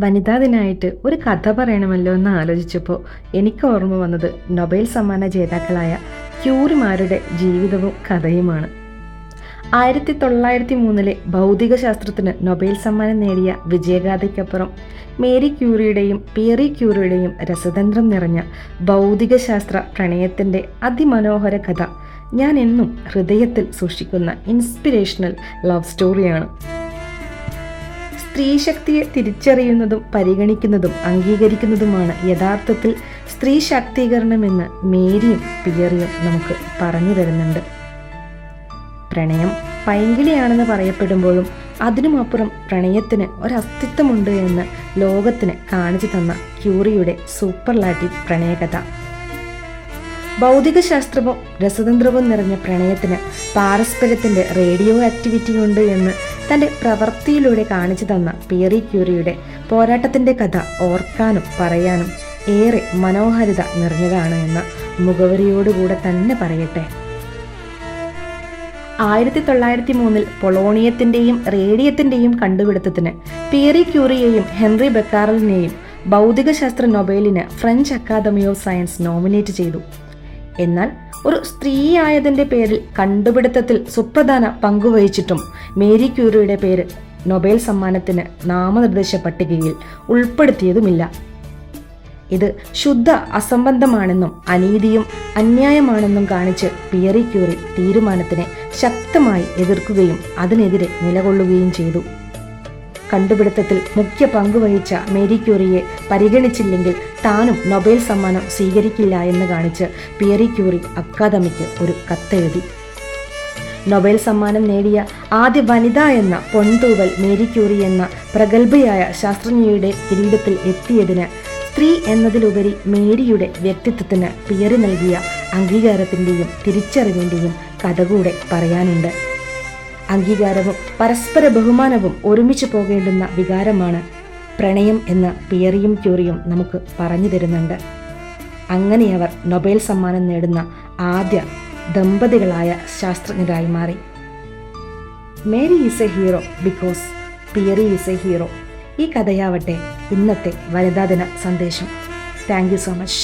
വനിതാ ദിനമായിട്ട് ഒരു കഥ പറയണമല്ലോ എന്ന് ആലോചിച്ചപ്പോൾ എനിക്ക് ഓർമ്മ വന്നത് നൊബേൽ സമ്മാന ജേതാക്കളായ ക്യൂറിമാരുടെ ജീവിതവും കഥയുമാണ്. 1903 ഭൗതികശാസ്ത്രത്തിന് നൊബേൽ സമ്മാനം നേടിയ വിജയഗാഥയ്ക്കപ്പുറം മേരി ക്യൂറിയുടെയും പിയറി ക്യൂറിയുടെയും രസതന്ത്രം നിറഞ്ഞ ഭൗതികശാസ്ത്ര പ്രണയത്തിൻ്റെ അതിമനോഹര കഥ ഞാൻ എന്നും ഹൃദയത്തിൽ സൂക്ഷിക്കുന്ന ഇൻസ്പിരേഷണൽ ലവ് സ്റ്റോറിയാണ്. സ്ത്രീശക്തിയെ തിരിച്ചറിയുന്നതും പരിഗണിക്കുന്നതും അംഗീകരിക്കുന്നതുമാണ് യഥാർത്ഥത്തിൽ സ്ത്രീ ശാക്തീകരണമെന്ന് മേരിയും പിയറിയും നമുക്ക് പറഞ്ഞു തരുന്നുണ്ട്. പ്രണയം പൈങ്കിളിയാണെന്ന് പറയപ്പെടുമ്പോഴും അതിനുമപ്പുറം പ്രണയത്തിന് ഒരസ്തിത്വമുണ്ട് എന്ന് ലോകത്തിന് കാണിച്ചു തന്ന ക്യൂറിയുടെ സൂപ്പർലാറ്റീവ് പ്രണയകഥ. ഭൗതികശാസ്ത്രവും രസതന്ത്രവും നിറഞ്ഞ പ്രണയത്തിന് പാരസ്പര്യത്തിൻ്റെ റേഡിയോ ആക്ടിവിറ്റി ഉണ്ട് എന്ന് തൻ്റെ പ്രവൃത്തിയിലൂടെ കാണിച്ചു തന്ന പിയറി ക്യൂറിയുടെ പോരാട്ടത്തിൻ്റെ കഥ ഓർക്കാനും പറയാനും ഏറെ മനോഹാരിത നിറഞ്ഞതാണ് എന്ന മുഖവരിയോടുകൂടെ തന്നെ പറയട്ടെ. 1903 പൊളോണിയത്തിൻ്റെയും റേഡിയത്തിൻ്റെയും കണ്ടുപിടുത്തത്തിന് പിയറി ക്യൂറിയെയും ഹെൻറി ബെക്കാറലിനെയും ഭൗതികശാസ്ത്ര നൊബേലിന് French Academy of Science nominate ചെയ്തു. എന്നാൽ ഒരു സ്ത്രീയായതിൻ്റെ പേരിൽ കണ്ടുപിടുത്തത്തിൽ സുപ്രധാന പങ്കുവഹിച്ചിട്ടും മേരി ക്യൂറിയുടെ പേര് നൊബേൽ സമ്മാനത്തിന് നാമനിർദ്ദേശ പട്ടികയിൽ ഉൾപ്പെടുത്തിയതുമില്ല. ഇത് ശുദ്ധ അസംബന്ധമാണെന്നും അനീതിയും അന്യായമാണെന്നും കാണിച്ച് പിയറി ക്യൂറി തീരുമാനത്തിനെ ശക്തമായി എതിർക്കുകയും അതിനെതിരെ നിലകൊള്ളുകയും ചെയ്തു. കണ്ടുപിടുത്തത്തിൽ മുഖ്യ പങ്കുവഹിച്ച മേരി ക്യൂറിയെ പരിഗണിച്ചില്ലെങ്കിൽ താനും നൊബേൽ സമ്മാനം സ്വീകരിക്കില്ല എന്ന് കാണിച്ച് പിയറി ക്യൂറി അക്കാദമിക്ക് ഒരു കത്തെഴുതി. നൊബേൽ സമ്മാനം നേടിയ ആദ്യ വനിത എന്ന പൊൻതൂവൽ മേരി ക്യൂറി എന്ന പ്രഗത്ഭയായ ശാസ്ത്രജ്ഞയുടെ കിരീടത്തിൽ എത്തിയതിന് സ്ത്രീ എന്നതിലുപരി മേരിയുടെ വ്യക്തിത്വത്തിന് പിയറി നൽകിയ അംഗീകാരത്തിൻ്റെയും തിരിച്ചറിവിൻ്റെയും കഥ കൂടെ പറയാനുണ്ട്. അംഗീകാരവും പരസ്പര ബഹുമാനവും ഒരുമിച്ച് പോകേണ്ടുന്ന വികാരമാണ് പ്രണയം എന്ന് പിയറിയും ക്യൂറിയും നമുക്ക് പറഞ്ഞു തരുന്നുണ്ട്. അങ്ങനെ അവർ നൊബേൽ സമ്മാനം നേടുന്ന ആദ്യ ദമ്പതികളായ ശാസ്ത്രജ്ഞരായി മാറി. Mary is A hero because Pierre is A hero. ഈ കഥയാവട്ടെ ഇന്നത്തെ വനിതാ ദിന സന്ദേശം. Thank you so much.